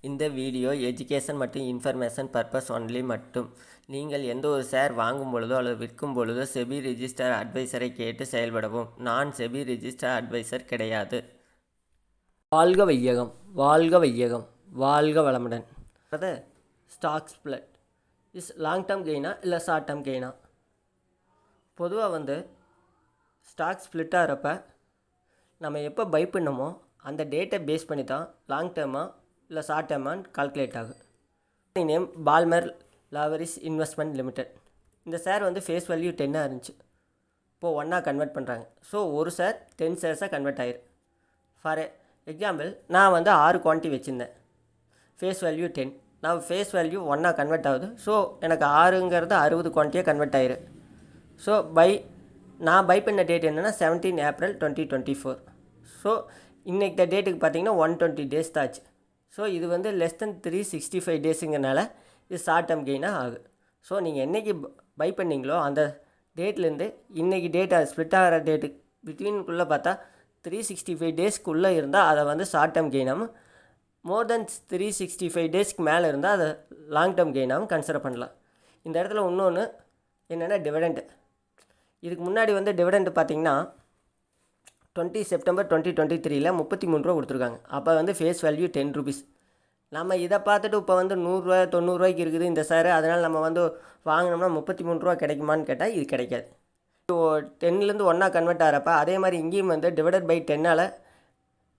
இந்த video education மற்றும் information purpose only மட்டும். நீங்கள் எந்த ஒரு ஷேர் வாங்கும் பொழுதோ அல்லது விற்கும் பொழுதோ செபி ரிஜிஸ்டர் அட்வைசரை கேட்டு செயல்படவும். நான் செபி ரிஜிஸ்டர் அட்வைசர் கிடையாது. வாழ்க வையகம், வாழ்க வையகம், வாழ்க வளமுடன். அது stock split is long term கெயினா இல்லை ஷார்ட் டேர்ம் கெயினா? பொதுவாக ஸ்டாக் ஸ்ப்ளிட் ஆகிறப்ப நம்ம எப்போ பை பண்ணமோ அந்த டேட்டை பேஸ் பண்ணி தான் லாங் டேர்மாக இல்லை ஷார்ட் டேர்மான்னு கால்குலேட் ஆகும். Name Balmer Lawrie investment limited. இந்த ஷேர் ஃபேஸ் வேல்யூ 10 இருந்துச்சு. இப்போது 1 கன்வெர்ட் பண்ணுறாங்க. ஸோ ஒரு ஷேர் 10 ஷேர்ஸாக கன்வெர்ட் ஆயிரு. ஃபார் எக்ஸாம்பிள் நான் 6 குவான்டிட்டி வச்சுருந்தேன். Face value 10. நான் ஃபேஸ் வேல்யூ 1 கன்வெர்ட் ஆகுது. ஸோ எனக்கு 6ங்கிறது 60 குவான்டிட்டியாக கன்வெர்ட் ஆயிரு. ஸோ நான் பை பண்ண டேட் என்னென்னா 17 ஏப்ரல் 2024. ஸோ இன்றைக்கி டேட்டுக்கு பார்த்தீங்கன்னா 120 டேஸ் தான் ஆச்சு. ஸோ இது லெஸ் தென் 365 டேஸுங்கிறனால இது ஷார்ட் டேர்ம் கெயினாக ஆகும். ஸோ நீங்கள் என்றைக்கு பை பண்ணிங்களோ அந்த டேட்லேருந்து இன்றைக்கி டேட்டை ஸ்ப்ளிட் ஆகிற டேட்டுக்கு பிட்வீனுக்குள்ளே பார்த்தா 365 டேஸ்க்குள்ளே இருந்தால் அதை ஷார்ட் டேர்ம் கெயினாகவும், மோர் தென் 365 டேஸ்க்கு மேலே இருந்தால் அதை லாங் டேர்ம் கெயினாகவும் கன்சிடர் பண்ணலாம். இந்த இடத்துல இன்னொன்று என்னென்னா டிவிடெண்ட். இதுக்கு முன்னாடி டிவிடெண்ட் பார்த்திங்கன்னா 20 செப்டம்பர் 2023 33 ரூபா கொடுத்துருக்காங்க. அப்போ ஃபேஸ் வேல்யூ 10 ரூபீஸ். நம்ம இதை பார்த்துட்டு இப்போ 100 90 இருக்குது இந்த ஷேரு, அதனால் நம்ம வாங்கினோம்னா 33 ரூபா கிடைக்குமான்னு கேட்டால் இது கிடைக்காது. 10லேருந்து 1 கன்வெர்ட் ஆகிறப்ப அதே மாதிரி இங்கேயும் டிவைடட் பை 10ஆல்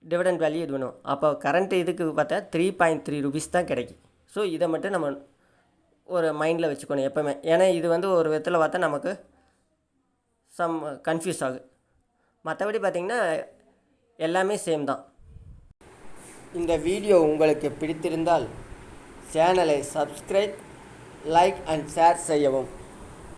டிவிடெண்ட் வேல்யூ இது வேணும். அப்போ கரண்ட் இதுக்கு பார்த்தா 3.3 ரூபீஸ் தான் கிடைக்கும். ஸோ இதை மட்டும் நம்ம ஒரு மைண்டில் வச்சுக்கணும் எப்போவுமே. ஏன்னா இது ஒரு விதத்தில் பார்த்தா நமக்கு கன்ஃபியூஸ் ஆகும். மற்றபடி பார்த்திங்கன்னா எல்லாமே சேம் தான். இந்த வீடியோ உங்களுக்கு பிடித்திருந்தால் சேனலை சப்ஸ்கிரைப், லைக் அண்ட் ஷேர் செய்யவும்.